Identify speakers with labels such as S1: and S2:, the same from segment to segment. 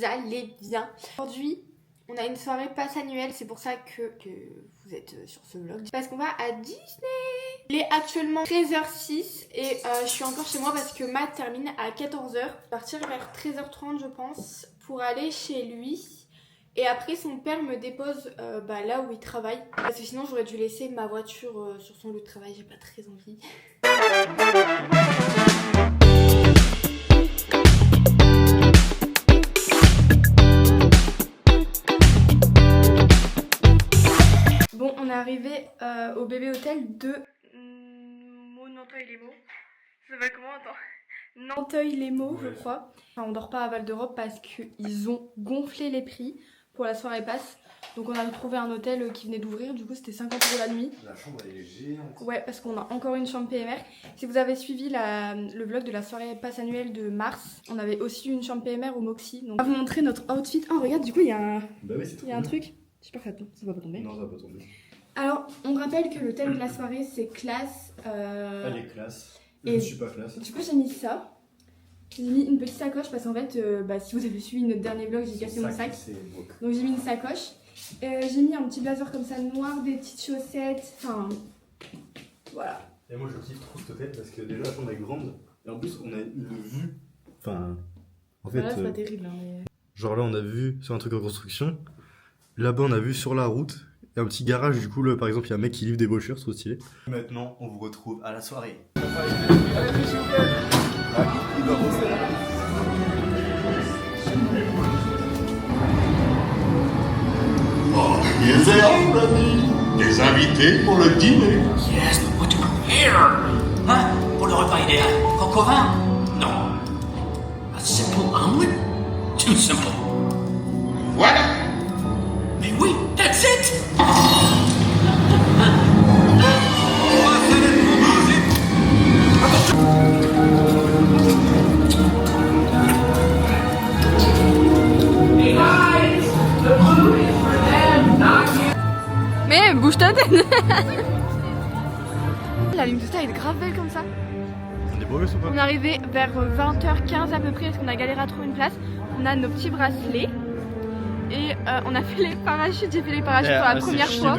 S1: vous allez bien. Aujourd'hui, on a une soirée passe annuelle, c'est pour ça que vous êtes sur ce vlog. Parce qu'on va à Disney. Il est actuellement 13h06 et je suis encore chez moi parce que Matt termine à 14h. Partir vers 13h30 je pense pour aller chez lui. Et après son père me dépose là où il travaille. Parce que sinon j'aurais dû laisser ma voiture sur son lieu de travail, j'ai pas très envie. Bon, on est arrivé au bébé hôtel de Nanteuil-les-Maux. Ça va comment, attends? Nanteuil-les-Maux, je crois. Enfin, on dort pas à Val d'Europe parce qu'ils ont gonflé les prix pour la soirée passe. Donc on a trouvé un hôtel qui venait d'ouvrir, du coup c'était 50 € la nuit.
S2: La chambre elle est géante.
S1: Ouais, parce qu'on a encore une chambre PMR. Si vous avez suivi le vlog de la soirée passe annuelle de mars, on avait aussi une chambre PMR au Moxie. Donc on va vous montrer notre outfit. Oh regarde, du coup il y a un,
S2: bah oui,
S1: y a un truc. J'espère que ça va pas tomber.
S2: Non, ça va pas tomber.
S1: Alors, on rappelle que le thème de la soirée c'est classe.
S2: Elle est classe. Je
S1: et
S2: ne suis pas classe.
S1: Du coup j'ai mis ça. J'ai mis une petite sacoche parce qu'en fait, si vous avez suivi notre dernier vlog, j'ai cassé mon sac. Donc j'ai mis une sacoche. J'ai mis un petit blazer comme ça noir, des petites chaussettes, enfin voilà.
S2: Et moi je kiffe trop cet hôtel parce que déjà la chambre est grande et en plus on a une vue. Enfin, en fait.
S1: Voilà, c'est pas terrible. Hein, mais...
S2: Genre là on a vu sur un truc en construction. Là-bas on a vu sur la route. Il y a un petit garage, du coup, là, par exemple, il y a un mec qui livre des brochures, c'est trop stylé. Maintenant, on vous retrouve à la soirée.
S3: Oh, here's everybody. Des invités pour le dîner.
S4: Yes, but what to prepare? Hein? Pour le repas idéal. Coq au vin? Non. A simple omelet? Too simple.
S3: Voilà.
S4: Mais oui, that's it!
S1: Mais bouge ta tête. La ligne de star est grave belle comme ça.
S2: On est beau ou pas?
S1: On est arrivé vers 20h15 à peu près parce qu'on a galéré à trouver une place. On a nos petits bracelets et on a fait les parachutes. J'ai fait les parachutes pour la première fois.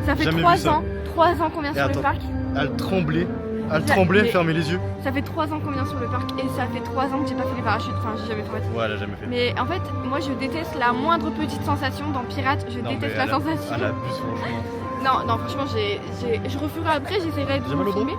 S1: Ça fait 3 ans. 3 ans qu'on vient sur le parc.
S2: Elle tremblait. Elle tremblait, elle fermait les yeux.
S1: Ça fait 3 ans qu'on vient sur le parc et ça fait 3 ans que j'ai pas fait les parachutes. Enfin, j'ai jamais fait.
S2: Ouais, elle a jamais fait.
S1: Mais en fait, moi je déteste la moindre petite sensation dans Pirate. Je déteste la sensation.
S2: Elle abuse franchement.
S1: Non, franchement, je referai après. J'essaierai de vous filmer.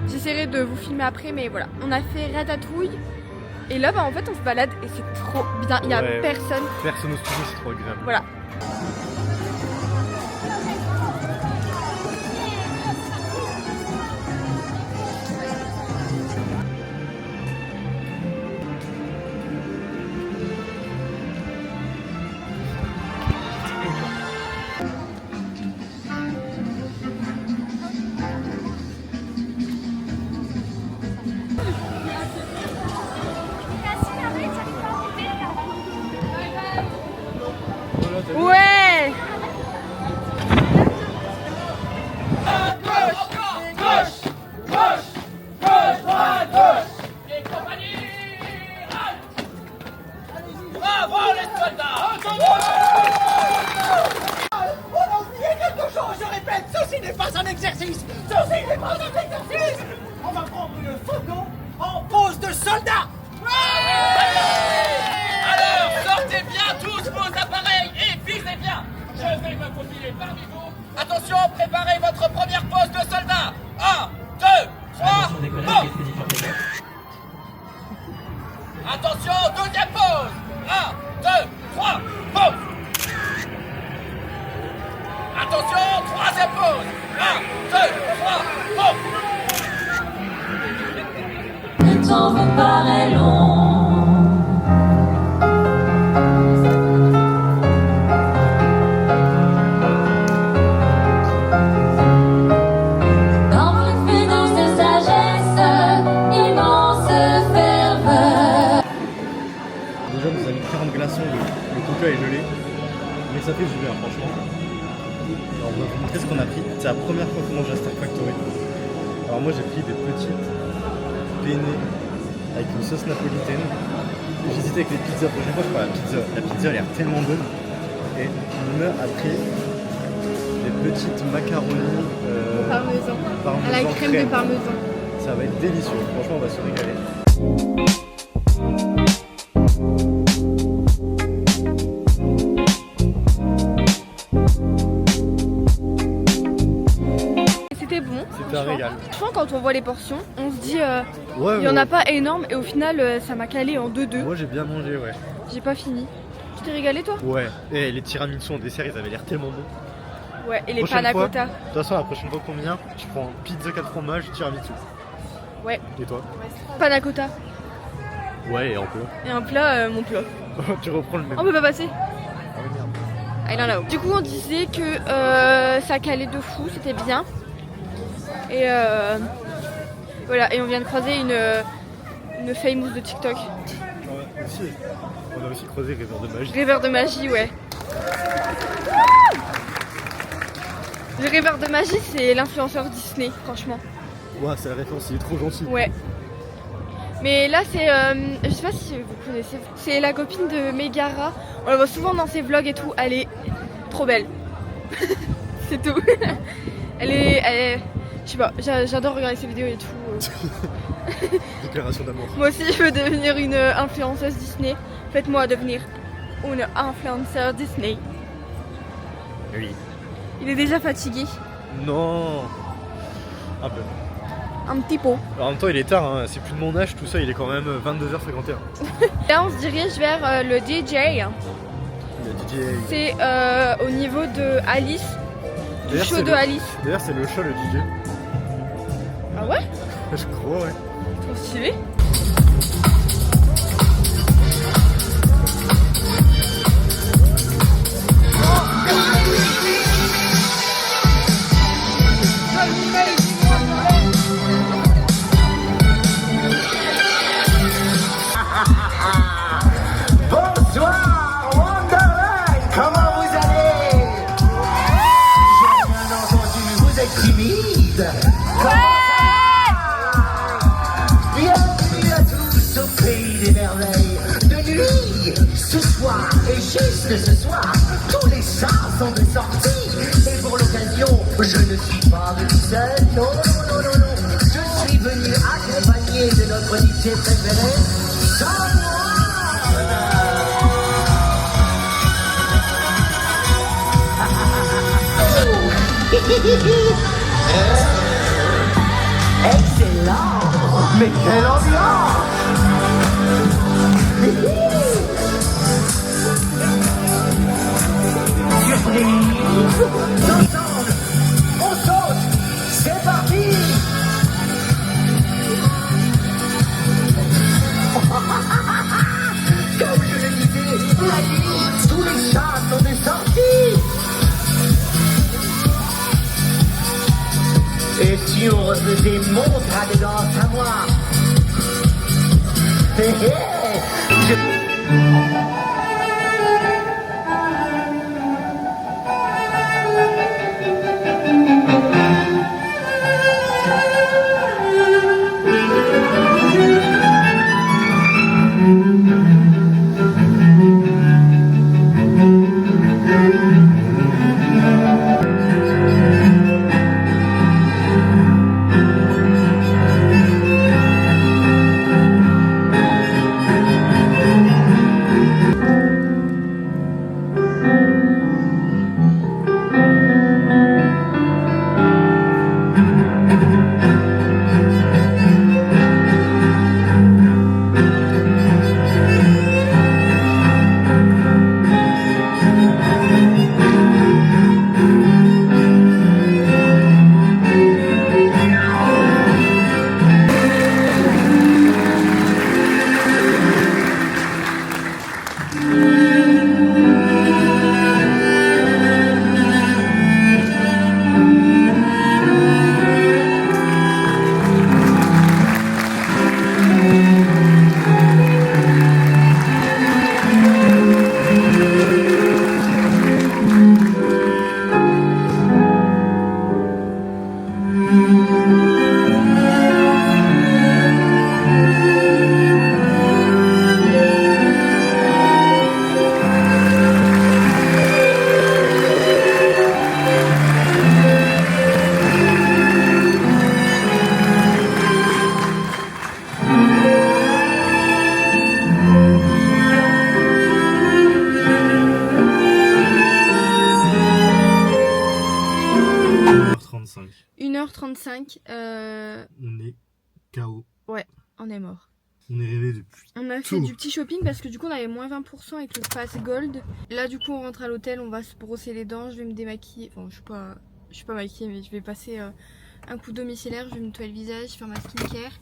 S1: J'essaierai de vous filmer après, mais voilà. On a fait Ratatouille et là, en fait, on se balade et c'est trop bien. Il y a personne.
S2: Personne au studio, c'est trop agréable.
S1: Voilà. Ouais.
S4: Bravo les soldats! On a oublié quelque chose, je répète, ceci n'est pas un exercice! Ceci n'est pas un exercice! On va prendre une photo en pose de soldat! Alors, sortez bien tous vos appareils et visez bien! Je vais me faufiler parmi vous. Attention, préparez votre première pose de soldat! 1, 2, 3, pause! Attention, deuxième pause! 1, 2, 3, pause! Attention, troisième pause! 1, 2, 3, pause!
S5: Le temps vous paraît long. Dans votre finance de sagesse, immense ferveur.
S2: Déjà, on nous a mis 40 glaçons, le coca est gelé. Mais ça fait du bien, franchement. Alors, on va vous montrer ce qu'on a pris. C'est la première fois qu'on mange à Star Factory. Alors, moi, j'ai pris des petites penne avec une sauce napolitaine. j'hésitais avec les pizzas. La prochaine fois, je prends la pizza. La pizza a l'air tellement bonne. Et on a appris des petites macaronis
S1: Parmesan.
S2: parmesan
S1: À la crème de parmesan.
S2: Ça va être délicieux. Franchement, on va se régaler.
S1: C'était bon.
S2: C'était un régal.
S1: Franchement, quand on voit les portions, on se dit
S2: Ouais,
S1: il y en a pas énorme et au final ça m'a calé en 2-2.
S2: Moi, j'ai bien mangé, ouais.
S1: J'ai pas fini. Tu t'es régalé toi?
S2: Ouais. Et les tiramisu en dessert, ils avaient l'air tellement bons.
S1: Ouais, et les
S2: Prochaine
S1: panna
S2: fois,
S1: cotta.
S2: De toute façon, la prochaine fois qu'on vient, tu prends pizza 4 fromages, tiramisu.
S1: Ouais.
S2: Et toi?
S1: Panna cotta.
S2: Ouais, et un peu.
S1: Et un plat, mon plat.
S2: Tu reprends le même.
S1: On peut pas passer.
S2: Ah ouais, merde.
S1: Ah, il en a haut. Du coup, on disait que ça calait de fou, c'était bien. Et voilà, et on vient de croiser une famous de TikTok.
S2: Ouais, aussi. On a aussi croisé Rêveur de Magie.
S1: Rêveur de magie, ouais. Le rêveur de magie, c'est l'influenceur Disney, franchement.
S2: Ouais, c'est la référence, il est trop gentil.
S1: Ouais. Mais là, c'est. Je sais pas si vous connaissez. C'est la copine de Megara. On la voit souvent dans ses vlogs et tout. Elle est trop belle. C'est tout. Elle est. Je sais pas, j'adore regarder ses vidéos et tout.
S2: Déclaration d'amour.
S1: Moi aussi, je veux devenir une influenceuse Disney. Faites-moi devenir une influenceuse Disney.
S2: Oui.
S1: Il est déjà fatigué.
S2: Non. Un peu.
S1: Un petit peu.
S2: Alors, en même temps, il est tard, hein. C'est plus de mon âge, tout ça, il est quand même 22h51.
S1: Là, on se dirige vers le DJ.
S2: Le DJ.
S1: C'est au niveau de Alice. Du
S2: D'ailleurs,
S1: show
S2: c'est
S1: de
S2: le-
S1: Alice.
S2: D'ailleurs, c'est le show, le DJ.
S1: Ah ouais?
S2: Je crois, ouais.
S1: Trop stylé.
S6: Bonsoir Wonderland, comment vous allez? J'ai bien entendu, vous êtes timide. Bienvenue à tous au pays des merveilles. De nuit, ce soir et juste ce soir, tous les chats sont de sortie. Et pour l'occasion, je ne suis pas venu seul, non, non, non, non, non. Je suis venu accompagné de notre DJ préféré, excellent. Mais quelle ambiance. Surprise. Ensemble, on saute. C'est parti. Comme je le disais, la nuit, tous les chats sont des sorties. Et si on refaisait mon pas de danse à moi? Hé hé,
S2: On est KO.
S1: on est mort.
S2: On est rêvé depuis.
S1: On a fait du petit shopping parce que du coup on avait moins 20% avec le pass gold. Là du coup on rentre à l'hôtel, on va se brosser les dents, je vais me démaquiller. Bon je suis pas maquillée mais je vais passer un coup domiciliaire, je vais me nettoyer le visage, faire ma skincare.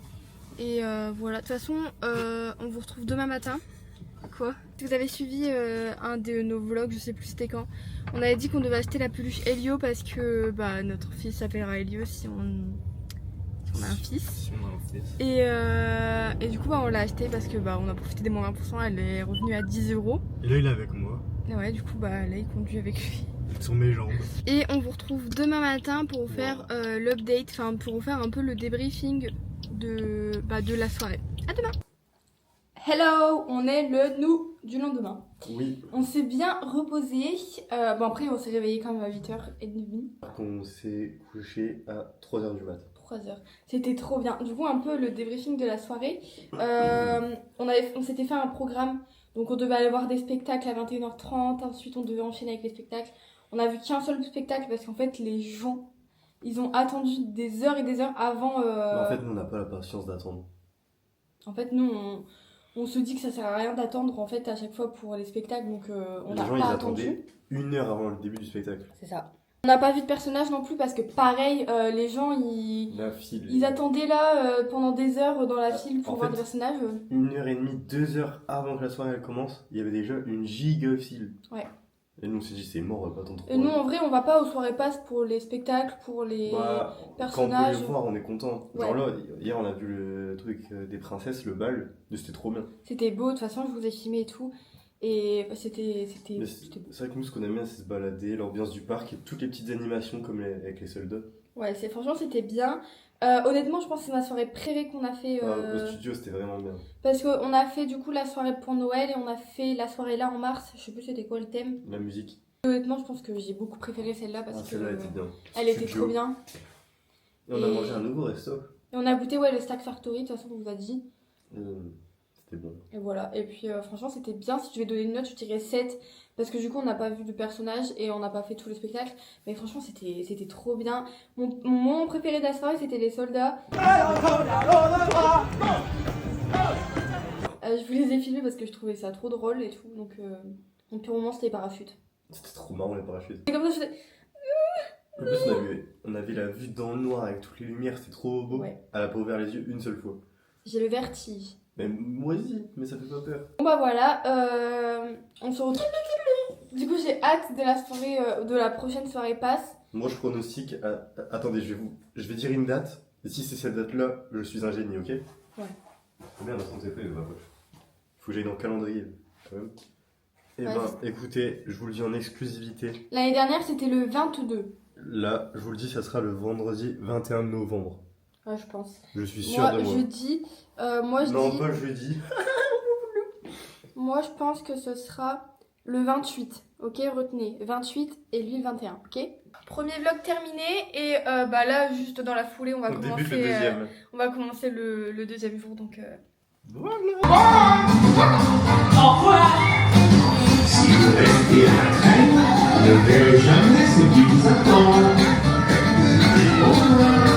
S1: Et voilà, de toute façon on vous retrouve demain matin. Quoi? Si vous avez suivi un de nos vlogs, je sais plus c'était quand, on avait dit qu'on devait acheter la peluche Elio parce que bah, notre fils s'appellera Elio si on a un fils. Et du coup bah, on l'a acheté parce que bah, on a profité des moins 20%, elle est revenue à 10 €.
S2: Et là il est avec moi.
S1: Et ouais, du coup bah là il conduit avec lui.
S2: Sur mes jambes.
S1: Et on vous retrouve demain matin pour vous faire l'update, enfin pour vous faire un peu le débriefing de la soirée. À demain. Hello, on est du lendemain.
S2: Oui.
S1: On s'est bien reposé. Bon après on s'est réveillé quand même à 8h30.
S2: On s'est couché à 3h du mat.
S1: 3h. C'était trop bien. Du coup un peu le débriefing de la soirée. On s'était fait un programme. Donc on devait aller voir des spectacles à 21h30. Ensuite on devait enchaîner avec les spectacles. On a vu qu'un seul spectacle parce qu'en fait les gens ils ont attendu des heures et des heures avant.
S2: En fait nous on n'a pas la patience d'attendre.
S1: En fait nous on se dit que ça sert à rien d'attendre en fait à chaque fois pour les spectacles, donc on n'a pas attendu.
S2: Attendaient 1 heure avant le début du spectacle.
S1: C'est ça. On n'a pas vu de personnage non plus parce que pareil, les gens ils attendaient là pendant des heures dans la file pour voir des personnages.
S2: 1h30, 2 heures avant que la soirée elle commence, il y avait déjà une giga file.
S1: Ouais.
S2: Et nous on s'est dit c'est mort, on va pas attendre trop.
S1: Et nous en vrai on va pas aux soirées pass pour les spectacles, pour les personnages.
S2: Quand on peut les voir on est content.
S1: Ouais.
S2: Genre là, hier on a vu le truc des princesses, le bal, c'était trop bien.
S1: C'était beau, de toute façon je vous ai filmé et tout. Et c'était beau.
S2: C'est vrai que nous ce qu'on aime bien c'est se balader, l'ambiance du parc et toutes les petites animations comme avec les soldats.
S1: Ouais, franchement c'était bien. Honnêtement je pense que c'est ma soirée préférée qu'on a fait.
S2: Au studio c'était vraiment bien.
S1: Parce qu'on a fait du coup la soirée pour Noël et on a fait la soirée là en mars. Je sais plus c'était quoi le thème.
S2: La musique.
S1: Honnêtement je pense que j'ai beaucoup préféré celle-là parce que
S2: celle-là était bien.
S1: Elle était trop bien.
S2: Et on a mangé un nouveau resto.
S1: Et on a goûté le Stack Factory, de toute façon on vous a dit.
S2: C'était bon.
S1: Et voilà, et puis franchement c'était bien. Si je vais donner une note je dirais 7 parce que du coup on n'a pas vu de personnage et on n'a pas fait tous les spectacles. Mais franchement c'était trop bien. Mon moment préféré de la soirée c'était les soldats. Je vous les ai filmés parce que je trouvais ça trop drôle et tout. Donc mon pire moment c'était les parachutes.
S2: C'était trop marrant les parachutes.
S1: C'est comme ça je faisais...
S2: En plus on avait la vue dans le noir avec toutes les lumières, c'était trop beau.
S1: Ouais.
S2: Elle a pas ouvert les yeux une seule fois.
S1: J'ai le vertige.
S2: Mais moi aussi, mais ça fait pas peur.
S1: Bon bah voilà, on se retrouve. Du coup j'ai hâte de la soirée, de la prochaine soirée passe.
S2: Moi je pronostique. Attendez, je vais dire une date. Et si c'est cette date-là, je suis un génie, ok?
S1: Ouais.
S2: Combien de temps fait ma poche? Faut que j'aille dans le calendrier, quand même. Eh
S1: Ouais,
S2: ben, écoutez, je vous le dis en exclusivité.
S1: L'année dernière c'était le 22.
S2: Là, je vous le dis, ça sera le vendredi 21 novembre.
S1: Ouais, je pense.
S2: Je suis sûr de moi.
S1: Jeudi, moi je
S2: non,
S1: dis...
S2: pas jeudi.
S1: Moi je pense que ce sera le 28. Ok, retenez. 28 et lui le 21. Ok. Premier vlog terminé et bah là juste dans la foulée on va commencer.
S2: Débute le deuxième.
S1: On va commencer le deuxième jour donc.
S2: Voilà.
S3: Si vous restez à la traîne, ne verrez jamais ce qui vous attend. Au revoir.